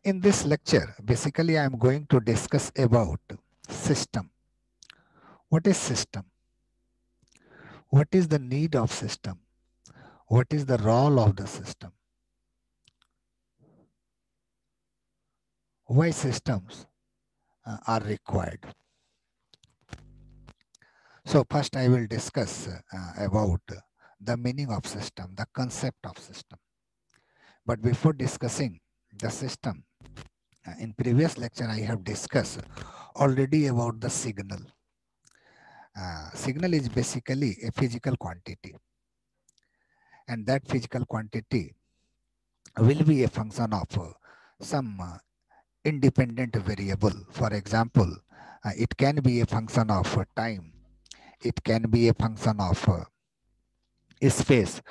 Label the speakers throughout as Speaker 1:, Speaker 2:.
Speaker 1: In this lecture, basically I am going to discuss about system. What is system? What is the need of system? What is the role of the system? Why systems are required? So first I will discuss about the meaning of system, the concept of system. But before discussing the system, in previous lecture I have discussed already about the signal. Signal is basically a physical quantity, and that physical quantity will be a function of some independent variable. For example, it can be a function of time, it can be a function of space,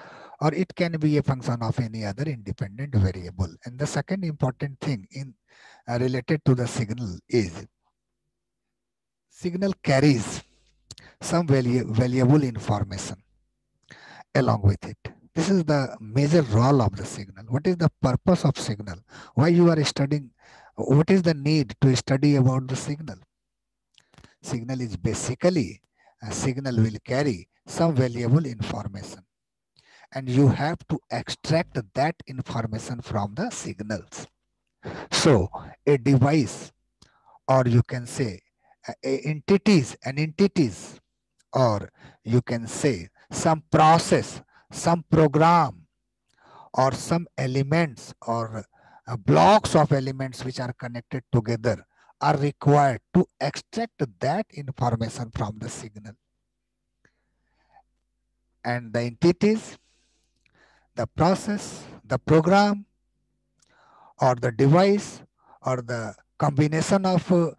Speaker 1: or it can be a function of any other independent variable. And the second important thing in related to the signal is signal carries some valuable information along with it. This is the major role of the signal. What is the purpose of signal? Why you are studying? What is the need to study about the signal? Signal is basically, a signal will carry some valuable information, and you have to extract that information from the signals. So a device, or you can say entities, or you can say some process, some program, or some elements, or blocks of elements which are connected together are required to extract that information from the signal. And the entities, the process, the program, or the device, or the combination of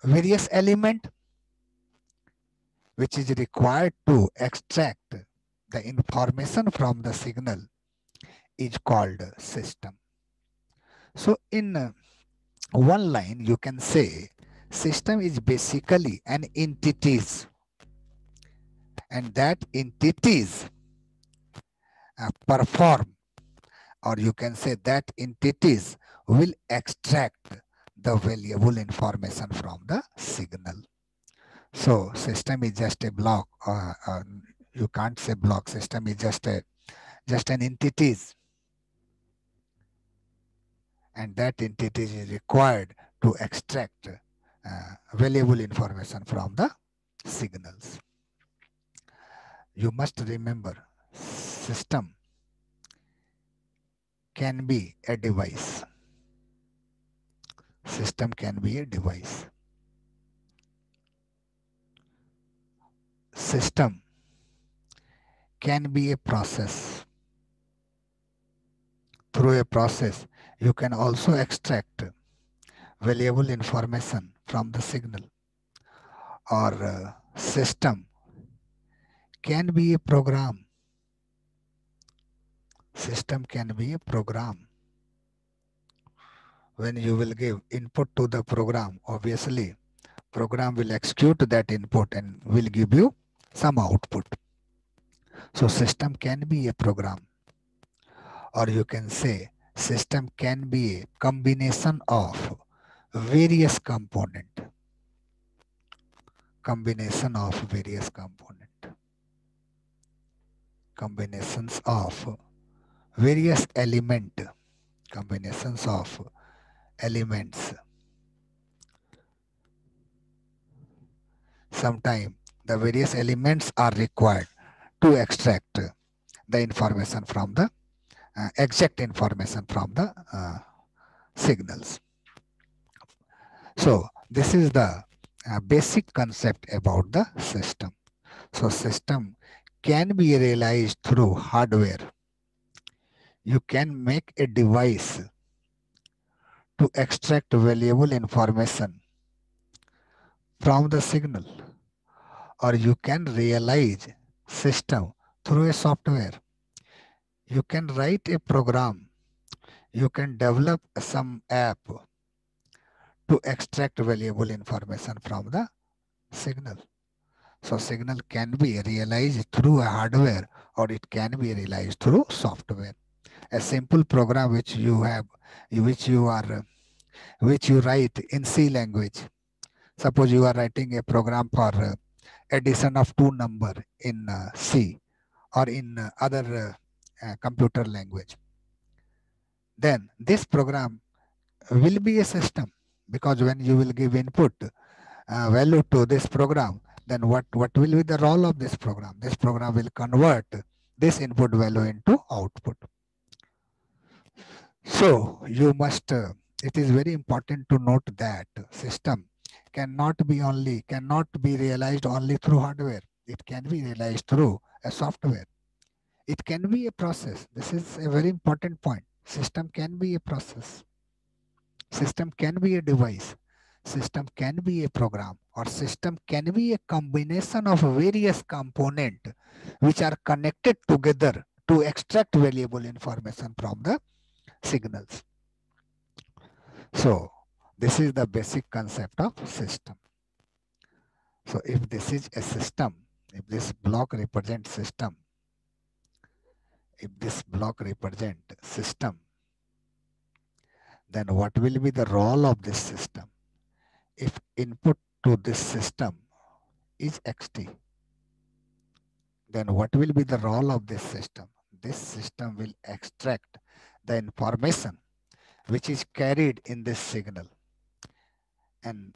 Speaker 1: various element which is required to extract the information from the signal is called system. So in one line you can say system is basically an entities, and that entities perform, or you can say that entities will extract the valuable information from the signal. So system is just a block, you can't say block. System is just an entities, and that entity is required to extract valuable information from the signals. You must remember, system can be a device. System can be a device. System can be a process. Through a process, you can also extract valuable information from the signal. Or system can be a program. System can be a program. When you will give input to the program, obviously program will execute that input and will give you some output. So system can be a program, or you can say system can be a combination of various component. Combination of various component. Combinations of various element. Combinations of elements. Sometimes the various elements are required to extract the information from the exact information from the signals. So this is the basic concept about the system. So system can be realized through hardware. You can make a device to extract valuable information from the signal, or you can realize system through a software. You can write a program. You can develop some app to extract valuable information from the signal. So signal can be realized through a hardware, or it can be realized through software. a simple program which you have, which you are, which you write in C language. Suppose you are writing a program for addition of two number in C or in other computer language. Then this program will be a system, because when you will give input value to this program, then what will be the role of this program? This program will convert this input value into output. So you must, it is very important to note that system cannot be realized only through hardware. It can be realized through a software. It can be a process. This is a very important point. System can be a process. System can be a device. System can be a program, or system can be a combination of various components which are connected together to extract valuable information from the signals. So this is the basic concept of system. So if this is a system, if this block represents system, then what will be the role of this system? If input to this system is xt, then what will be the role of this system? This system will extract the information which is carried in this signal and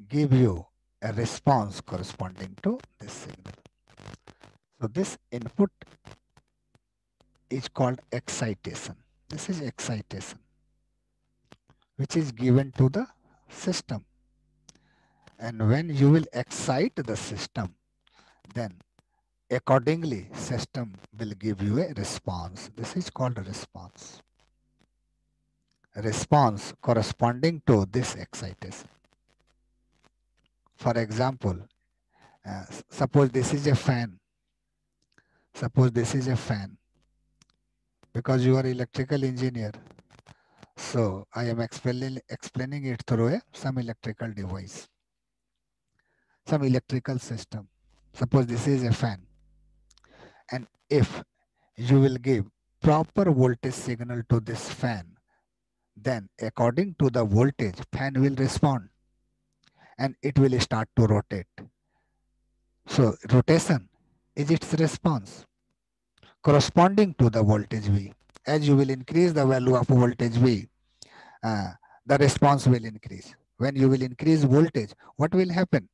Speaker 1: give you a response corresponding to this signal. So this input is called excitation. This is excitation which is given to the system. And when you will excite the system, then accordingly system will give you a response. This is called a response. A response corresponding to this excitation. For example, suppose this is a fan. Suppose this is a fan. Because you are electrical engineer, so I am explaining it through some electrical device, some electrical system. Suppose this is a fan, and if you will give proper voltage signal to this fan, then according to the voltage, fan will respond and it will start to rotate. So rotation is its response corresponding to the voltage V. As you will increase the value of voltage V, the response will increase. When you will increase voltage, what will happen?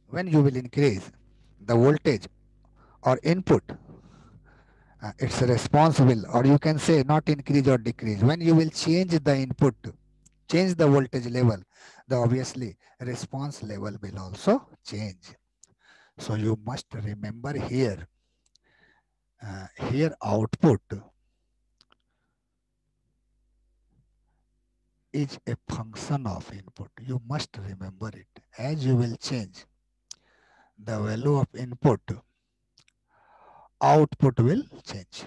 Speaker 1: When you will increase the voltage or input, its response will, or you can say not increase or decrease. When you will change the input, change the voltage level, the obviously response level will also change. So you must remember here, here output is a function of input. You must remember it. As you will change the value of input, output will change.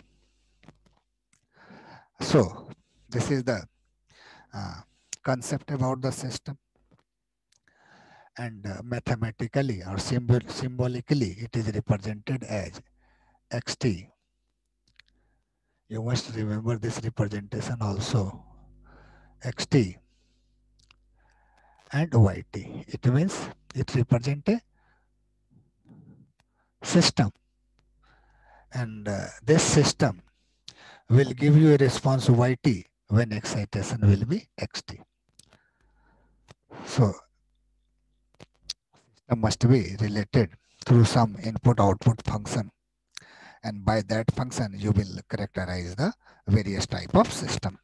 Speaker 1: So this is the concept about the system, and mathematically or symbolically it is represented as xt. You must remember this representation also, xt and yt. It means it represents a system, and this system will give you a response yt when excitation will be xt. So system must be related through some input-output function, and by that function you will characterize the various type of system.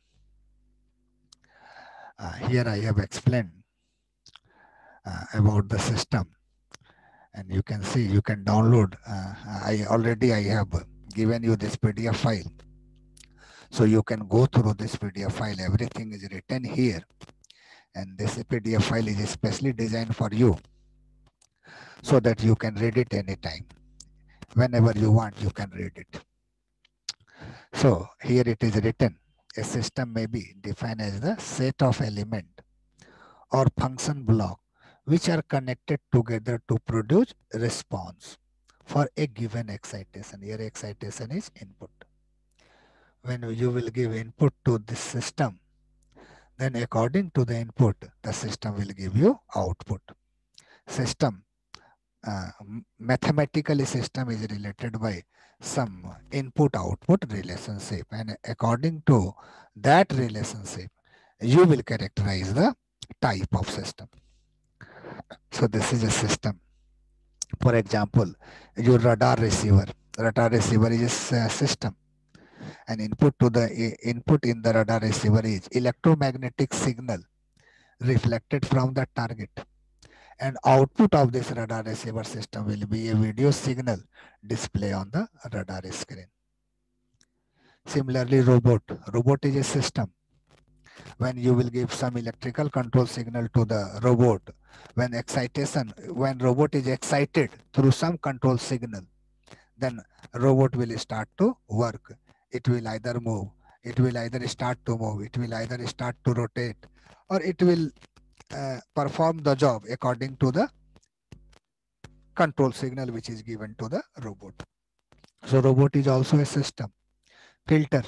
Speaker 1: Here I have explained about the system, and you can see, you can download. I have given you this PDF file, so you can go through this PDF file. Everything is written here, and this PDF file is especially designed for you, so that you can read it anytime. Whenever you want, you can read it. So here it is written, a system may be defined as the set of element or function block which are connected together to produce response for a given excitation. Here excitation is input. When you will give input to this system, then according to the input, the system will give you output. System, mathematically system is related by some input-output relationship, and according to that relationship, you will characterize the type of system. So this is a system. For example, your radar receiver. Radar receiver is a system. An input in the radar receiver is electromagnetic signal reflected from the target, and output of this radar receiver system will be a video signal display on the radar screen. Similarly, robot is a system. When you will give some electrical control signal to the robot, when robot is excited through some control signal, then robot will start to work. It will either move, it will either start to move, it will either start to rotate, or it will perform the job according to the control signal which is given to the robot. So robot is also a system. Filter,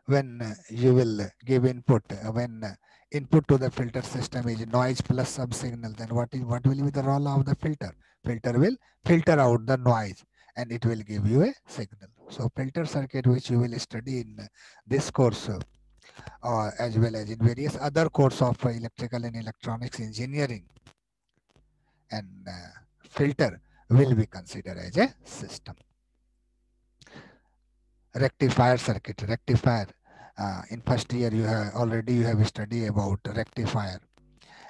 Speaker 1: when you will give input, when input to the filter system is noise plus some signal, then what will be the role of the filter? Filter will filter out the noise and it will give you a signal. So filter circuit, which you will study in this course, as well as in various other course of electrical and electronics engineering, and filter will be considered as a system. Rectifier circuit. Rectifier, in first year you have studied about rectifier,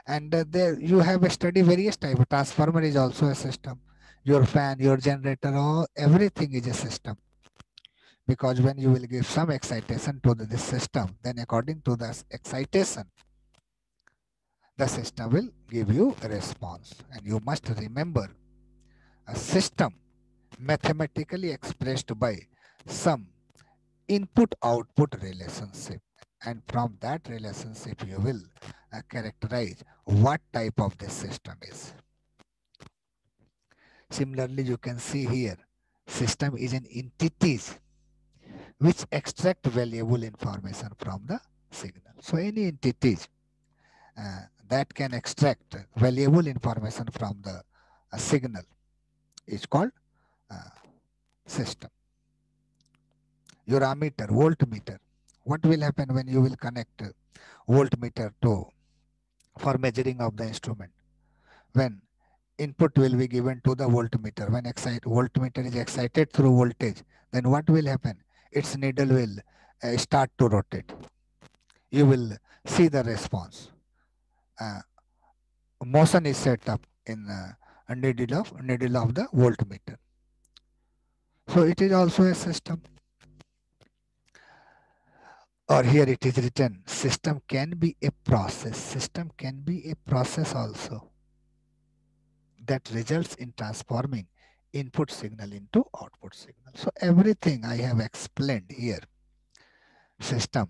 Speaker 1: and there you have studied various type. Transformer is also a system. Your fan, your generator, all everything is a system, because when you will give some excitation to this system, then according to the excitation, the system will give you a response. And you must remember, a system mathematically expressed by some input-output relationship, and from that relationship you will characterize what type of this system is. Similarly, you can see here, system is an entities which extract valuable information from the signal. So any entities that can extract valuable information from the signal is called system. Your ammeter, voltmeter. What will happen when you will connect voltmeter to for measuring of the instrument? When input will be given to the voltmeter, when voltmeter is excited through voltage, then what will happen? Its needle will start to rotate. You will see the response. Motion is set up in a needle of the voltmeter. So it is also a system. Or here it is written, system can be a process. System can be a process also that results in transforming input signal into output signal. So everything I have explained here, system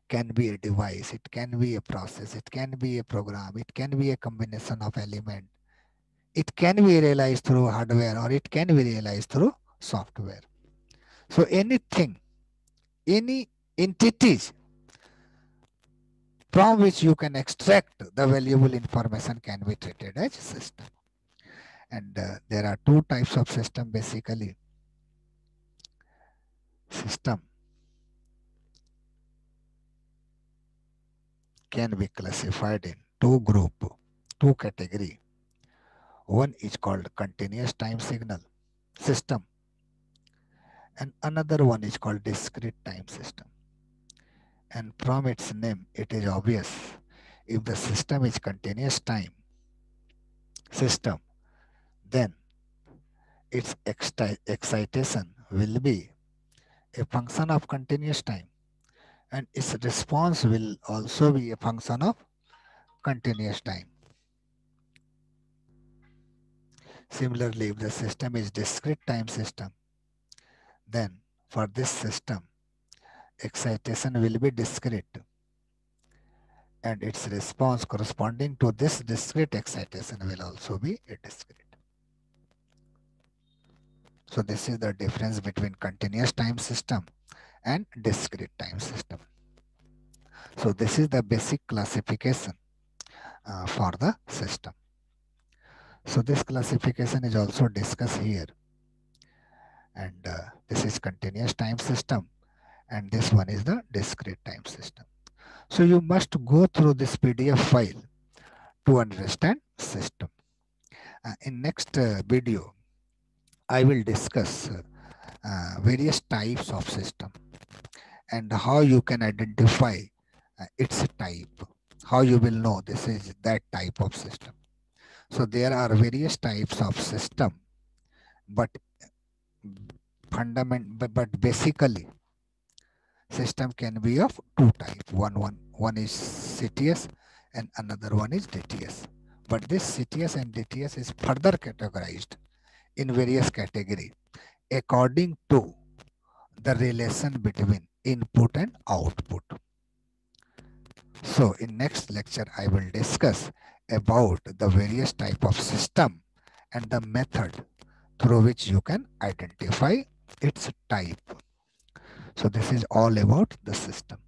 Speaker 1: can be a device, it can be a process, it can be a program, it can be a combination of element. It can be realized through hardware or it can be realized through software. So anything, any entities from which you can extract the valuable information can be treated as system. And there are two types of system basically. System can be classified in two category. One is called continuous time signal system, and another one is called discrete time system. And from its name, it is obvious. If the system is continuous time system, then its excitation will be a function of continuous time, and its response will also be a function of continuous time. Similarly, if the system is discrete time system, then for this system, excitation will be discrete and its response corresponding to this discrete excitation will also be a discrete. So this is the difference between continuous time system and discrete time system. So this is the basic classification for the system. So this classification is also discussed here, and this is continuous time system, and this one is the discrete time system. So you must go through this PDF file to understand system. In next video, I will discuss various types of system and how you can identify its type, how you will know this is that type of system. So there are various types of system, but basically system can be of two types. One is CTS and another one is DTS. But this CTS and DTS is further categorized in various categories according to the relation between input and output. So in next lecture, I will discuss about the various type of system and the method through which you can identify its type. So this is all about the system.